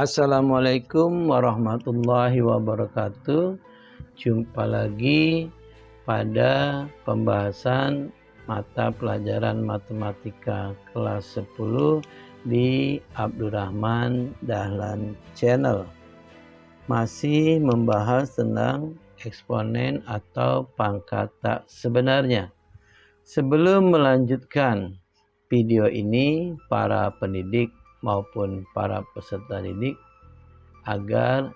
Assalamualaikum warahmatullahi wabarakatuh. Jumpa lagi pada pembahasan mata pelajaran matematika kelas 10 di Abdurrahman Dahlan Channel. Masih membahas tentang eksponen atau pangkat tak sebenarnya. Sebelum melanjutkan video ini, para pendidik maupun para peserta didik agar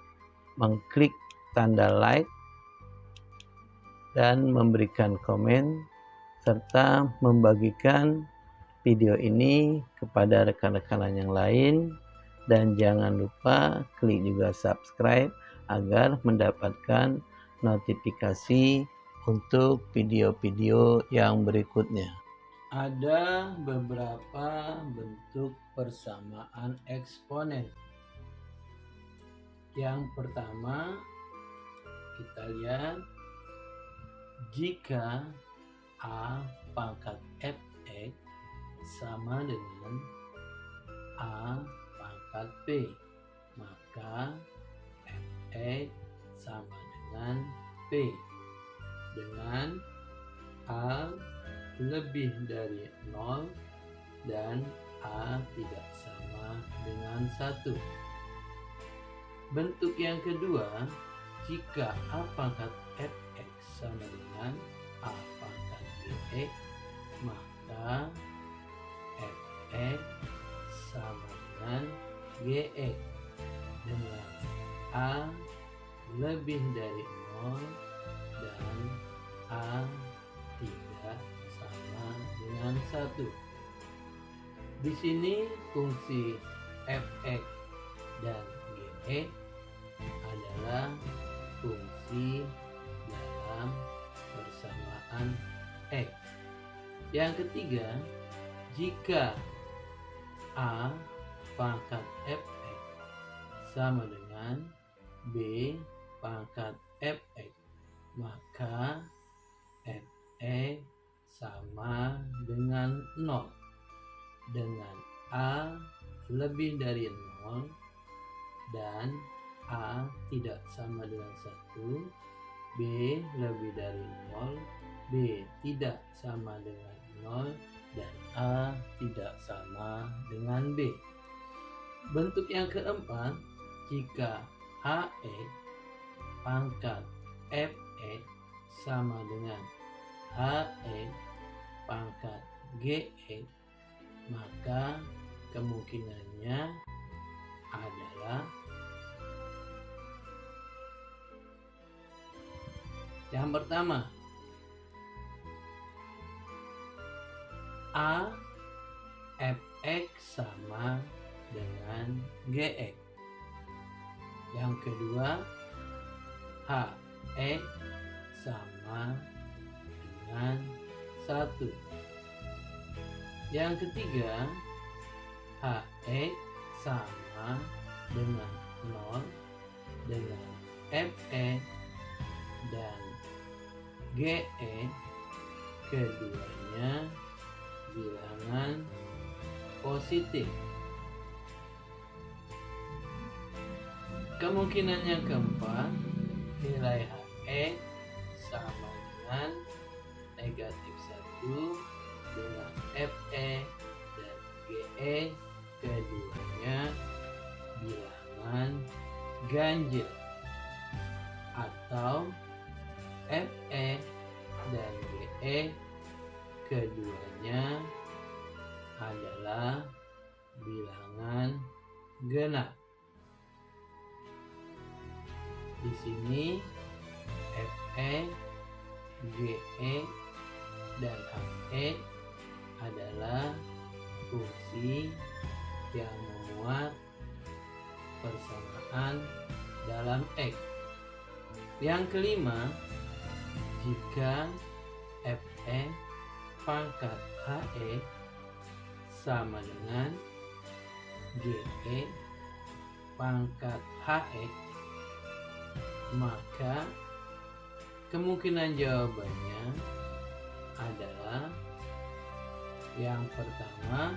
mengklik tanda like dan memberikan komen serta membagikan video ini kepada rekan-rekan yang lain, dan jangan lupa klik juga subscribe agar mendapatkan notifikasi untuk video-video yang berikutnya. Ada beberapa bentuk persamaan eksponen. Yang pertama, kita lihat jika A pangkat Fx sama dengan A pangkat B, maka Fx sama dengan P dengan A lebih dari 0 dan A tidak sama dengan 1. Bentuk yang kedua, jika A pangkat Fx sama dengan A pangkat Gx, maka Fx sama dengan Gx dengan A lebih dari 0 dan A tidak sama dengan 1. Di sini fungsi Fx dan Gx adalah fungsi dalam persamaan X. Yang ketiga, jika A pangkat Fx sama dengan B pangkat Fx, maka Fx sama dengan 0 dengan A lebih dari 0 dan A tidak sama dengan 1, B lebih dari 0, B tidak sama dengan 0, dan A tidak sama dengan B. Bentuk yang keempat, jika Hx pangkat Fx sama dengan Hx pangkat Gx, maka kemungkinannya adalah yang pertama, A Fx sama dengan Gx. Yang kedua, Hx sama dengan 1. Yang ketiga, Hx sama dengan 0 dengan Fx dan Gx keduanya bilangan positif. Kemungkinan yang keempat, nilai Hx sama dengan negatif 1 dengan Fx dan Gx keduanya bilangan ganjil, atau Fx dan Gx keduanya adalah bilangan genap. Di sini Fx, Gx, dan Hx adalah fungsi yang memuat persamaan dalam X. Yang kelima, jika Fx pangkat Hx sama dengan Gx pangkat Hx, maka kemungkinan jawabannya adalah yang pertama,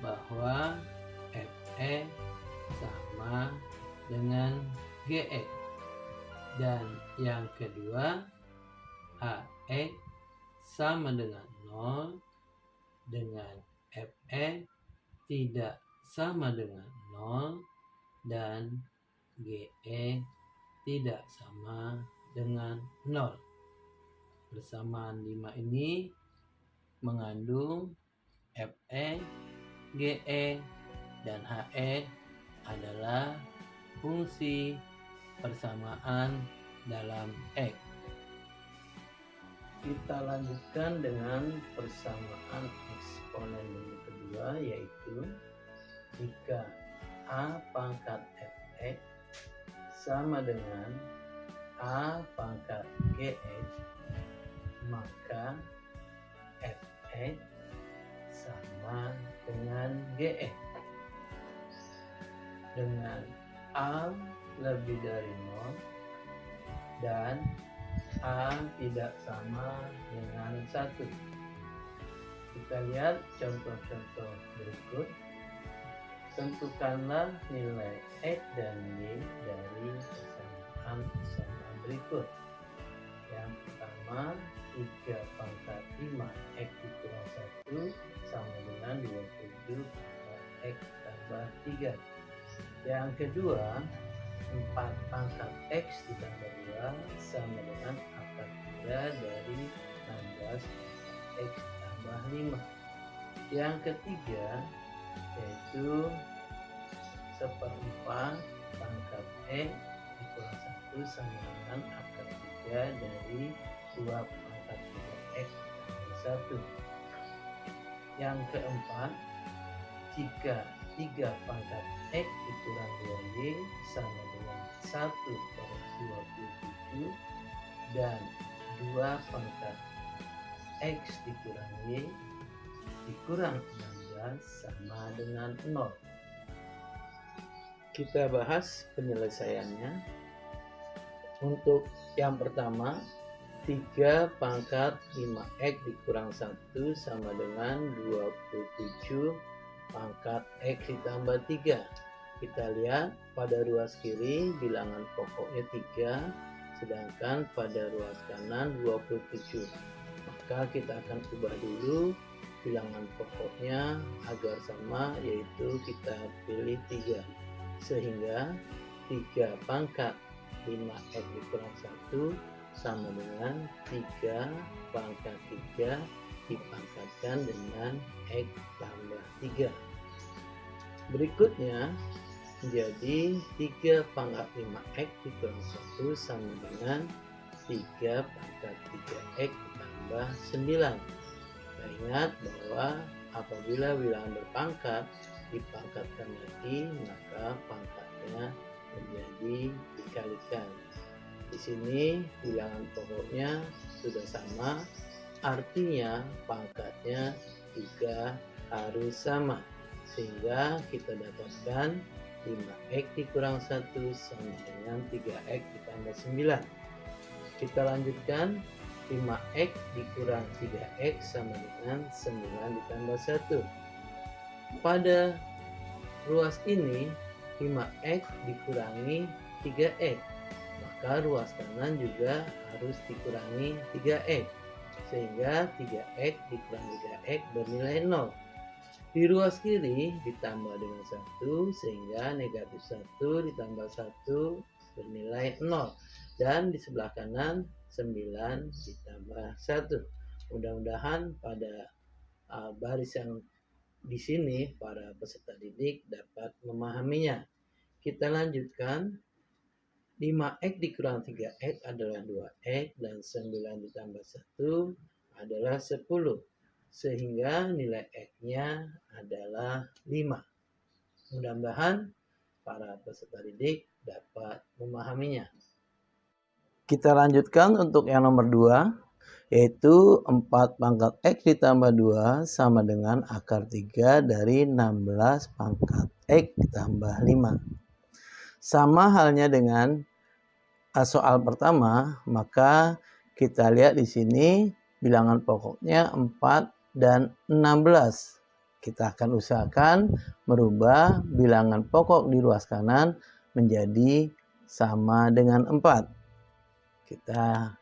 bahwa Fx sama sama dengan GX. Dan yang kedua, HX sama dengan 0 dengan FX tidak sama dengan 0 dan GX tidak sama dengan 0. Persamaan 5 ini mengandung FX, GX, dan HX adalah fungsi persamaan dalam X. Kita lanjutkan dengan persamaan eksponen yang kedua, yaitu jika A pangkat Fx sama dengan A pangkat Gx, maka Fx sama dengan Gx. Dengan A lebih dari 0 dan A tidak sama dengan 1. Kita lihat contoh-contoh berikut. Tentukanlah nilai X dan Y dari persamaan sama berikut. Yang pertama, 3 pangkat 5 X dikurang 1 sama dengan 27 pangkat X tambah 3. Yang kedua, 4 pangkat X ditambah 2 sama dengan akar 3 dari 16 X tambah 5. Yang ketiga, yaitu 1/4 pangkat X dikurang 1 sama dengan akar 3 dari 2 pangkat 3 X tambah 1. Yang keempat, jika 3 pangkat X dikurang 2Y sama dengan 1/27 dan 2 pangkat X dikurang Y dikurang 16 sama dengan 0. Kita bahas penyelesaiannya. Untuk yang pertama, 3 pangkat 5X dikurang 1 sama dengan 27 pangkat X ditambah 3. Kita lihat pada ruas kiri bilangan pokoknya 3, sedangkan pada ruas kanan 27. Maka kita akan ubah dulu bilangan pokoknya agar sama, yaitu kita pilih 3. Sehingga 3 pangkat 5X dikurang 1 sama dengan 3 pangkat 3 dipangkatkan dengan X tambah 3. Berikutnya menjadi 3 pangkat 5X dikurang 1 sama dengan 3 pangkat 3X ditambah 9. Kita ingat bahwa apabila bilangan berpangkat dipangkatkan lagi, maka pangkatnya menjadi dikalikan. Di sini bilangan pokoknya sudah sama, artinya pangkatnya juga harus sama, sehingga kita dapatkan 5X dikurang 1 sama dengan 3X ditambah 9. Kita lanjutkan, 5X dikurang 3X sama dengan 9 ditambah 1. Pada ruas ini 5X dikurangi 3X, maka ruas kanan juga harus dikurangi 3X, sehingga 3X dikurangi 3X bernilai 0. Di ruas kiri ditambah dengan 1, sehingga negatif 1 ditambah 1 bernilai 0. Dan di sebelah kanan 9 ditambah 1. Mudah-mudahan pada baris yang di sini para peserta didik dapat memahaminya. Kita lanjutkan. 5X dikurang 3X adalah 2X dan 9 ditambah 1 adalah 10. Sehingga nilai X-nya adalah 5. Mudah-mudahan para peserta didik dapat memahaminya. Kita lanjutkan untuk yang nomor 2, yaitu 4 pangkat X ditambah 2 sama dengan akar 3 dari 16 pangkat X ditambah 5. Sama halnya dengan soal pertama, maka kita lihat di sini bilangan pokoknya 4 dan 16. Kita akan usahakan merubah bilangan pokok di ruas kanan menjadi sama dengan 4. Kita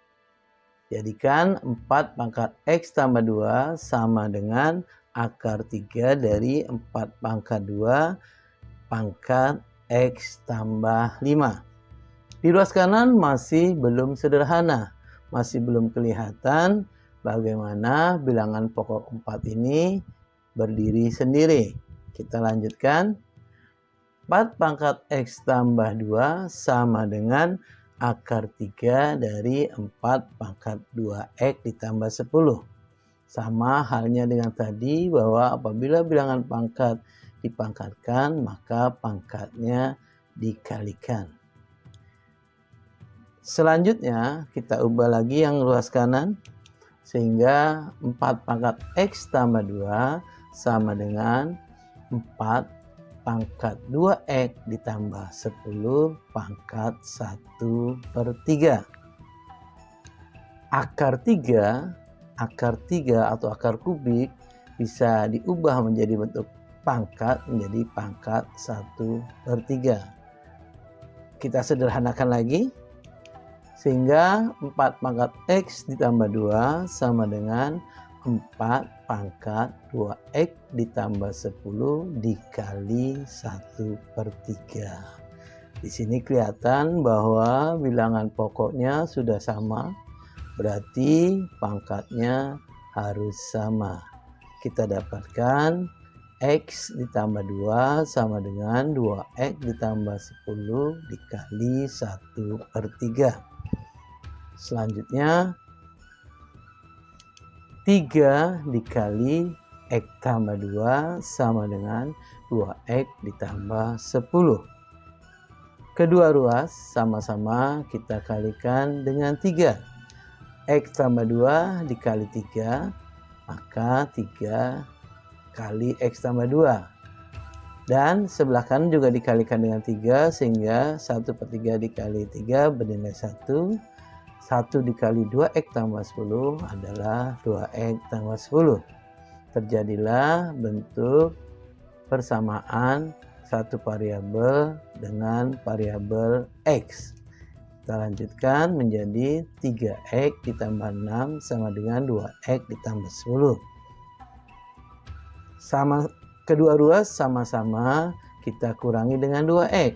jadikan 4 pangkat X tambah 2 sama dengan akar 3 dari 4 pangkat 2 pangkat X tambah 5. Di ruas kanan masih belum sederhana, masih belum kelihatan bagaimana bilangan pokok 4 ini berdiri sendiri. Kita lanjutkan. 4 pangkat X tambah 2 sama dengan akar 3 dari 4 pangkat 2X ditambah 10. Sama halnya dengan tadi bahwa apabila bilangan pangkat dipangkatkan, maka pangkatnya dikalikan. Selanjutnya kita ubah lagi yang ruas kanan, sehingga 4 pangkat X tambah 2 sama dengan 4 pangkat 2X ditambah 10 pangkat 1/3. Akar 3 atau akar kubik bisa diubah menjadi bentuk pangkat menjadi pangkat 1/3. Kita sederhanakan lagi, sehingga 4 pangkat X ditambah 2 sama dengan 4 pangkat 2X ditambah 10 dikali 1/3. Di sini kelihatan bahwa bilangan pokoknya sudah sama, berarti pangkatnya harus sama. Kita dapatkan X ditambah 2 sama dengan 2X ditambah 10 dikali 1/3. Selanjutnya 3 dikali X tambah 2 sama dengan 2X ditambah 10. Kedua ruas sama-sama kita kalikan dengan 3. X tambah 2 dikali 3, maka 3 kali X tambah 2. Dan sebelah kanan juga dikalikan dengan 3, sehingga 1/3 dikali 3 bernilai 1. 1 dikali 2X tambah 10 adalah 2X tambah 10. Terjadilah bentuk persamaan satu variabel dengan variabel X. Kita lanjutkan menjadi 3X ditambah 6 sama dengan 2X ditambah 10. Kedua ruas sama-sama kita kurangi dengan 2X.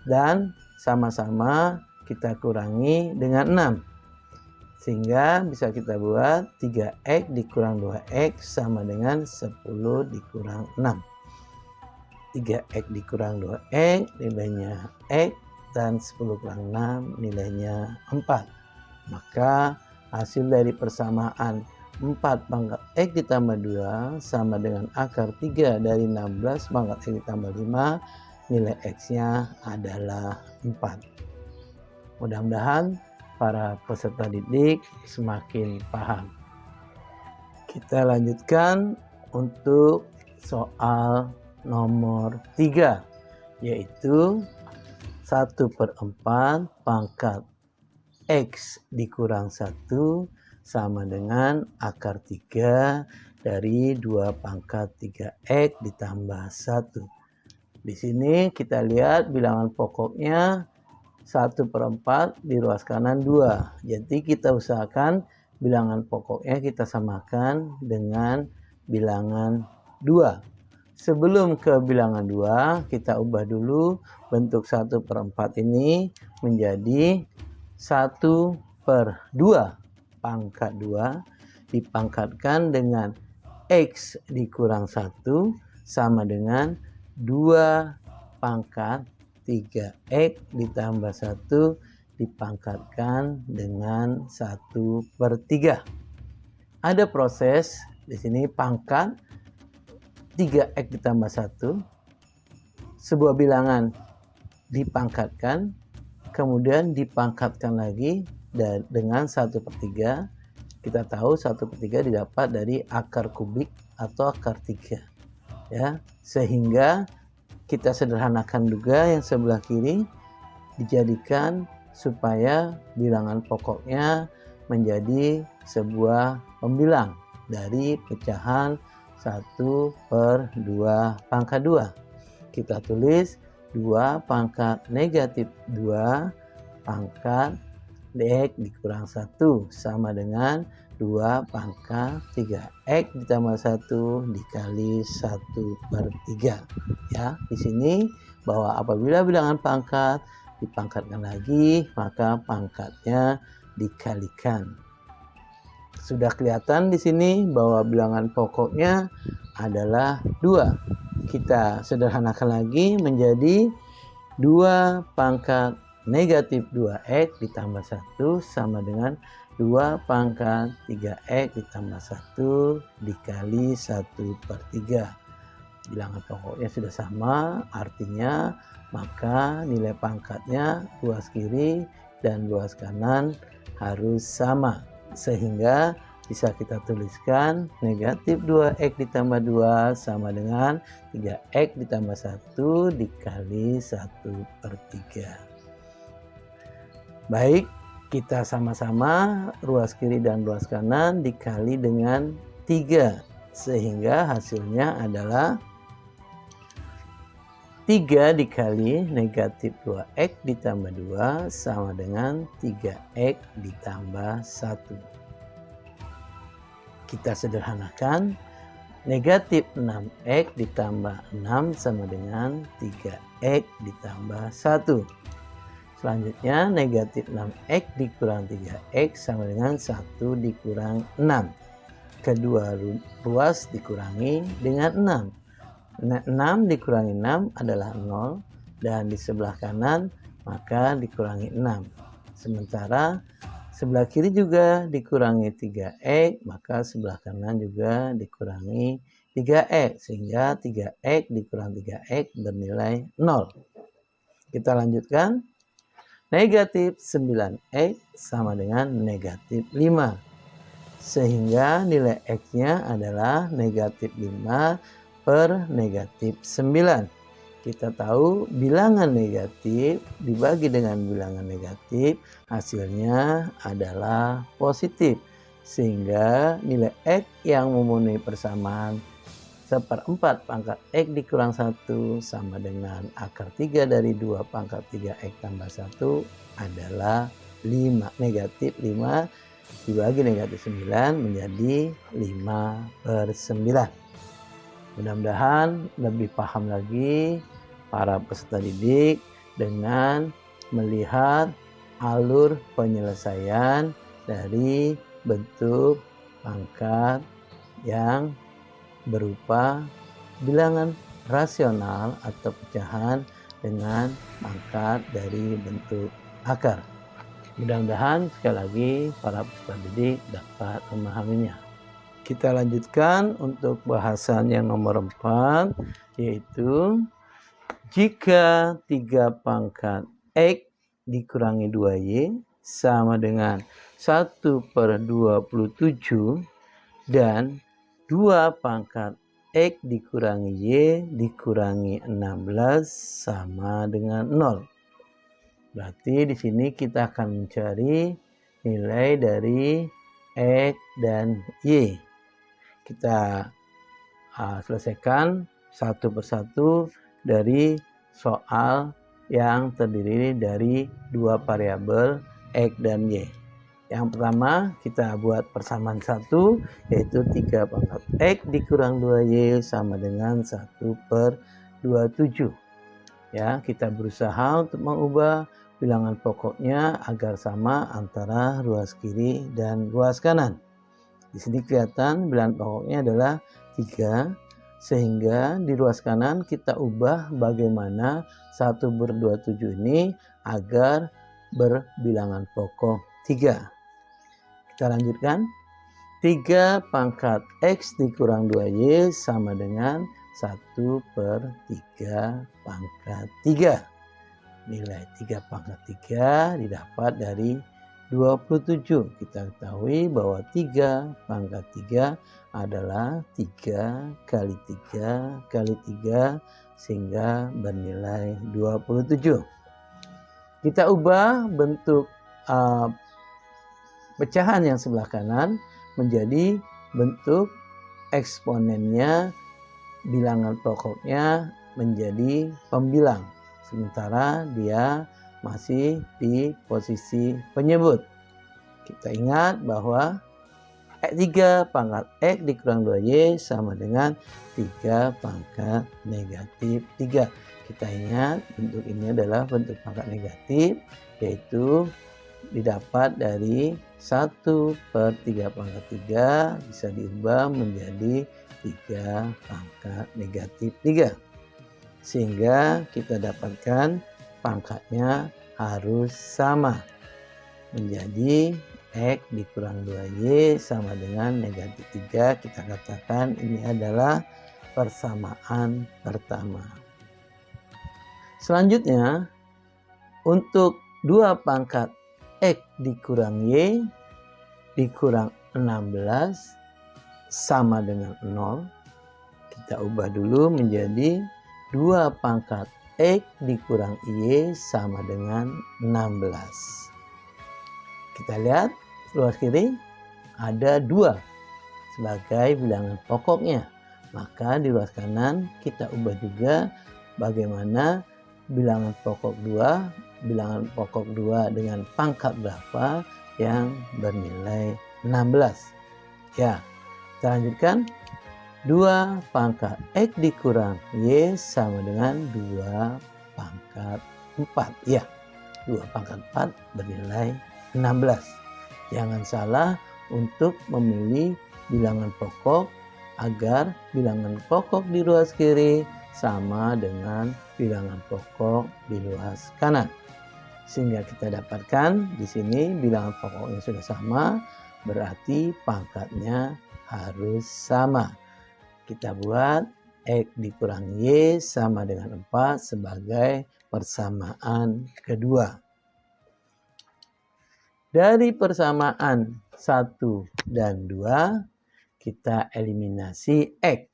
Dan sama-sama kita kurangi dengan 6. Sehingga bisa kita buat 3X dikurang 2X sama dengan 10 dikurang 6. 3X dikurang 2X nilainya X, dan 10 kurang 6 nilainya 4. Maka hasil dari persamaan 4 pangkat X ditambah 2 sama dengan akar 3 dari 16 pangkat X ditambah 5, nilai X-nya adalah 4. Mudah-mudahan para peserta didik semakin paham. Kita lanjutkan untuk soal nomor 3, yaitu 1/4 pangkat X dikurang 1 sama dengan akar 3 dari 2 pangkat 3X ditambah 1. Di sini kita lihat bilangan pokoknya 1/4 di ruas kanan 2. Jadi kita usahakan bilangan pokoknya kita samakan dengan bilangan 2. Sebelum ke bilangan 2, kita ubah dulu bentuk 1/4 ini menjadi 1/2 pangkat 2 dipangkatkan dengan X dikurang 1 sama dengan 2 pangkat 3X ditambah 1 dipangkatkan dengan 1/3. Ada proses di sini pangkat 3X ditambah 1. Sebuah bilangan dipangkatkan, kemudian dipangkatkan lagi dengan 1/3. Kita tahu 1/3 didapat dari akar kubik atau akar 3. Ya, sehingga kita sederhanakan juga yang sebelah kiri, dijadikan supaya bilangan pokoknya menjadi sebuah pembilang dari pecahan 1/2 pangkat 2. Kita tulis 2 pangkat negatif 2 pangkat X dikurang 1 sama dengan 2 pangkat 3. X ditambah 1 dikali 1/3. Ya, di sini bahwa apabila bilangan pangkat dipangkatkan lagi, maka pangkatnya dikalikan. Sudah kelihatan di sini bahwa bilangan pokoknya adalah 2. Kita sederhanakan lagi menjadi 2 pangkat negatif 2X ditambah 1 sama dengan 2 pangkat 3X ditambah 1 dikali 1/3. Bilangan pokoknya sudah sama, artinya maka nilai pangkatnya luas kiri dan luas kanan harus sama. Sehingga bisa kita tuliskan negatif 2X ditambah 2 sama dengan 3X ditambah 1 dikali 1/3. Baik, kita sama-sama ruas kiri dan ruas kanan dikali dengan 3. Sehingga hasilnya adalah 3 dikali negatif 2X ditambah 2 sama dengan 3X ditambah 1. Kita sederhanakan, negatif 6X ditambah 6 sama dengan 3X ditambah 1. Selanjutnya negatif 6X dikurang 3X sama dengan 1 dikurang 6. Kedua ruas dikurangi dengan 6. 6 dikurangi 6 adalah 0 dan di sebelah kanan maka dikurangi 6. Sementara sebelah kiri juga dikurangi 3X, maka sebelah kanan juga dikurangi 3X sehingga 3X dikurang 3X bernilai 0. Kita lanjutkan. Negatif 9X sama dengan negatif 5. Sehingga nilai X-nya adalah negatif 5/negatif 9. Kita tahu bilangan negatif dibagi dengan bilangan negatif hasilnya adalah positif. Sehingga nilai X yang memenuhi persamaan 1/4 pangkat X dikurang 1 sama dengan akar 3 dari 2 pangkat 3X tambah 1 adalah 5. Negatif 5 dibagi negatif 9 menjadi 5/9. Mudah-mudahan lebih paham lagi para peserta didik dengan melihat alur penyelesaian dari bentuk pangkat yang berupa bilangan rasional atau pecahan dengan pangkat dari bentuk akar. Mudah-mudahan sekali lagi para peserta didik dapat memahaminya. Kita lanjutkan untuk bahasan yang nomor 4, yaitu jika 3 pangkat X dikurangi 2Y sama dengan 1/27 dan 2 pangkat X dikurangi Y dikurangi 16 sama dengan 0. Berarti di sini kita akan mencari nilai dari X dan Y. Kita selesaikan satu persatu dari soal yang terdiri dari 2 variabel X dan Y. Yang pertama kita buat persamaan 1, yaitu 3 pangkat X dikurang 2Y sama dengan 1/27. Ya, kita berusaha untuk mengubah bilangan pokoknya agar sama antara ruas kiri dan ruas kanan. Di sini kelihatan bilangan pokoknya adalah 3, sehingga di ruas kanan kita ubah bagaimana 1/27 ini agar berbilangan pokok 3. Kita lanjutkan. 3 pangkat X dikurang 2Y sama dengan 1/3 pangkat 3. Nilai 3 pangkat 3 didapat dari 27. Kita ketahui bahwa 3 pangkat 3 adalah 3 kali 3 kali 3 sehingga bernilai 27. Kita ubah bentuk pecahan yang sebelah kanan menjadi bentuk eksponennya, bilangan pokoknya menjadi pembilang, sementara dia masih di posisi penyebut. Kita ingat bahwa 3 pangkat X dikurang 2Y sama dengan 3 pangkat negatif 3. Kita ingat bentuk ini adalah bentuk pangkat negatif, yaitu didapat dari 1/3 pangkat 3 bisa diubah menjadi 3 pangkat negatif 3. Sehingga kita dapatkan pangkatnya harus sama, menjadi X dikurang 2Y sama dengan negatif 3. Kita katakan ini adalah persamaan pertama. Selanjutnya, untuk 2 pangkat X dikurang Y dikurang 16 sama dengan 0. Kita ubah dulu menjadi 2 pangkat X dikurang Y sama dengan 16. Kita lihat luas kiri ada 2 sebagai bilangan pokoknya. Maka di luas kanan kita ubah juga bagaimana bilangan pokok 2 dengan pangkat berapa yang bernilai 16. Ya, kita lanjutkan. 2 pangkat X dikurang Y sama dengan 2 pangkat 4. Ya, 2 pangkat 4 bernilai 16. Jangan salah untuk memilih bilangan pokok agar bilangan pokok di luas kiri sama dengan bilangan pokok di luas kanan. Sehingga kita dapatkan di sini bilangan pokoknya sudah sama, berarti pangkatnya harus sama. Kita buat X dikurang Y sama dengan 4 sebagai persamaan kedua. Dari persamaan 1 dan 2, kita eliminasi X.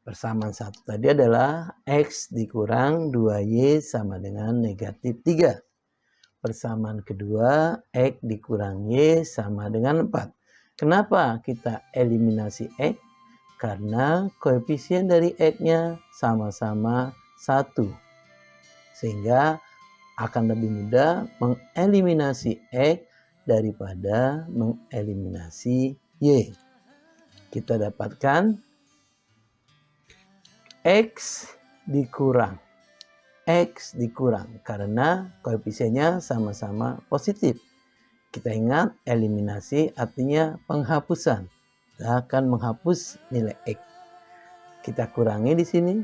Persamaan 1 tadi adalah X dikurang 2Y sama dengan negatif 3. Persamaan kedua, X dikurang Y sama dengan 4. Kenapa kita eliminasi X? Karena koefisien dari X-nya sama-sama 1. Sehingga akan lebih mudah mengeliminasi X daripada mengeliminasi Y. Kita dapatkan X dikurang karena koefisiennya sama-sama positif. Kita ingat eliminasi artinya penghapusan. Kita akan menghapus nilai X. Kita kurangi di sini.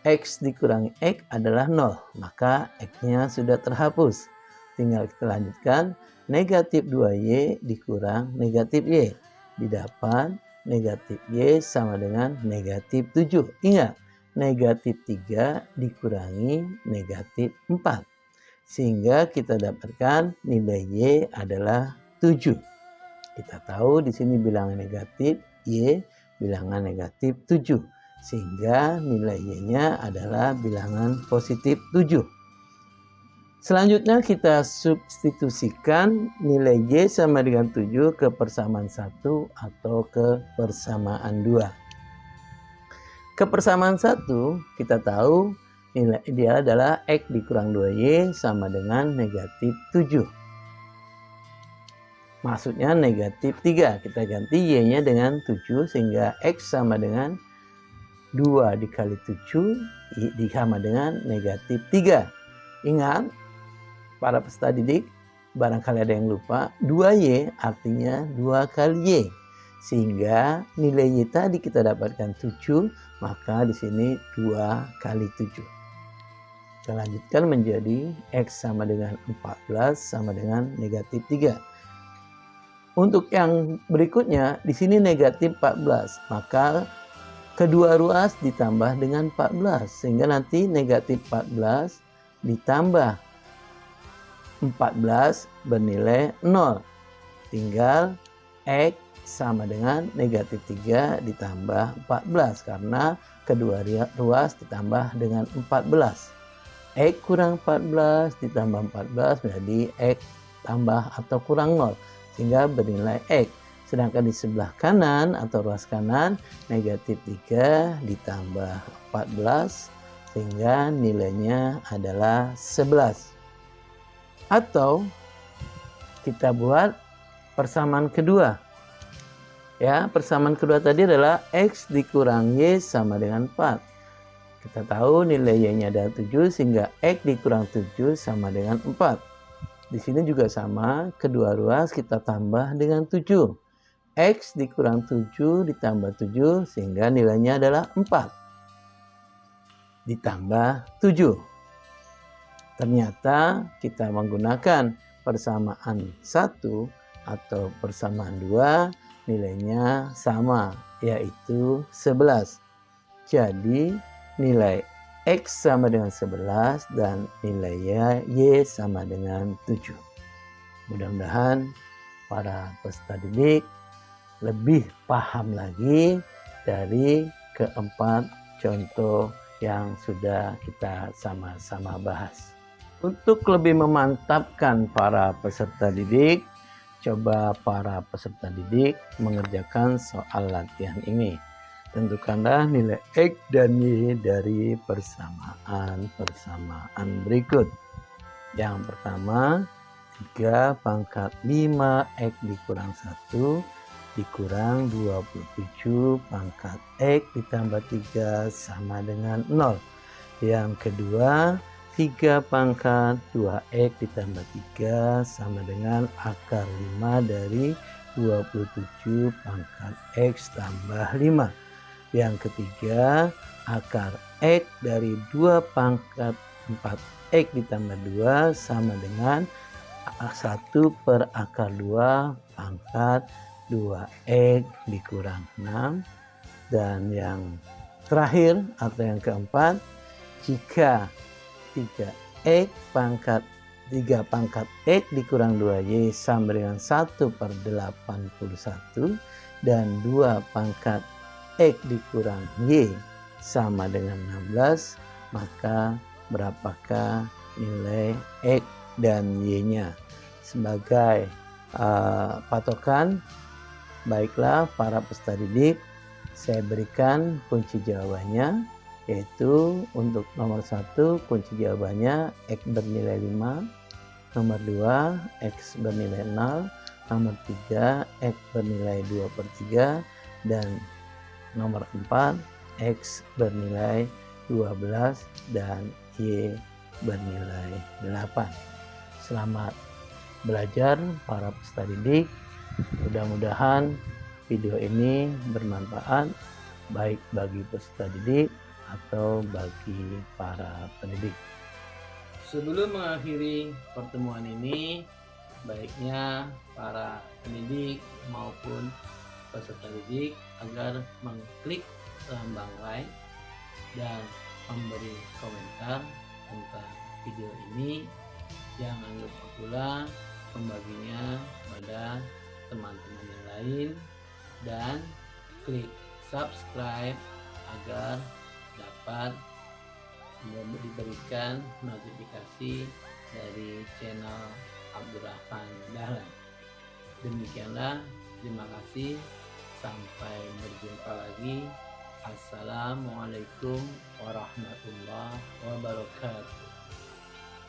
X dikurangi X adalah 0, maka X-nya sudah terhapus. Tinggal kita lanjutkan, negatif 2Y dikurang negatif Y. Didapat negatif Y sama dengan negatif 7. Ingat, negatif 3 dikurangi negatif 4. Sehingga kita dapatkan nilai Y adalah 7. Kita tahu di sini bilangan negatif, Y bilangan negatif 7. Sehingga nilai Y-nya adalah bilangan positif 7. Selanjutnya kita substitusikan nilai Y sama dengan 7 ke persamaan 1 atau ke persamaan 2. Ke persamaan 1 kita tahu nilai dia adalah X dikurang 2Y sama dengan negatif 7. Maksudnya negatif 3. Kita ganti Y-nya dengan 7 sehingga X sama dengan 2 dikali 7 sama dengan negatif 3. Ingat, para peserta didik, barangkali ada yang lupa, 2Y artinya 2 kali Y. Sehingga nilai Y tadi kita dapatkan 7, maka di sini 2 kali 7. Kita lanjutkan menjadi X sama dengan 14 sama dengan negatif 3. Untuk yang berikutnya, di sini negatif 14, maka kedua ruas ditambah dengan 14, sehingga nanti negatif 14 ditambah 14 bernilai 0. Tinggal X sama dengan negatif 3 ditambah 14, karena kedua ruas ditambah dengan 14. X kurang 14 ditambah 14 menjadi X tambah atau kurang 0, sehingga bernilai X. Sedangkan di sebelah kanan atau ruas kanan negatif 3 ditambah 14 sehingga nilainya adalah 11. Atau kita buat persamaan kedua. Ya, persamaan kedua tadi adalah X dikurang Y sama dengan 4. Kita tahu nilai Y-nya adalah 7 sehingga X dikurang 7 sama dengan 4. Di sini juga sama, kedua ruas kita tambah dengan 7. X dikurang 7 ditambah 7 sehingga nilainya adalah 4. Ditambah 7. Ternyata kita menggunakan persamaan 1 atau persamaan 2 nilainya sama, yaitu 11. Jadi nilai X sama dengan 11 dan nilai Y sama dengan 7. Mudah-mudahan para peserta didik lebih paham lagi dari keempat contoh yang sudah kita sama-sama bahas. Untuk lebih memantapkan para peserta didik, coba para peserta didik mengerjakan soal latihan ini. Tentukanlah nilai X dan Y dari persamaan berikut. Yang pertama, 3 pangkat 5 X dikurang 1 dikurang 27 pangkat X ditambah 3 sama dengan 0. Yang kedua, 3 pangkat 2X ditambah 3 sama dengan akar 5 dari 27 pangkat X tambah 5. Yang ketiga, akar X dari 2 pangkat 4X ditambah 2 sama dengan 1 per akar 2 pangkat 2X dikurang 6. Dan yang terakhir atau yang keempat, jika 3 pangkat X dikurang 2Y sama dengan 1 per 81 dan 2 pangkat X dikurang Y sama dengan 16, maka berapakah nilai X dan Y-nya? Sebagai patokan, baiklah para peserta didik, saya berikan kunci jawabannya, yaitu untuk nomor 1 kunci jawabannya X bernilai 5, nomor 2 X bernilai 0, nomor 3 X bernilai 2/3, dan nomor 4 X bernilai 12 dan Y bernilai 8. Selamat belajar para peserta didik. Mudah-mudahan video ini bermanfaat baik bagi peserta didik atau bagi para pendidik. Sebelum mengakhiri pertemuan ini, baiknya para pendidik maupun peserta didik agar mengklik lambang like dan memberi komentar tentang video ini. Jangan lupa pula membaginya pada teman-teman yang lain dan klik subscribe agar dapat diberikan notifikasi dari channel Abdurrahman Dahlan. Demikianlah, terima kasih, sampai berjumpa lagi. Assalamualaikum warahmatullahi wabarakatuh.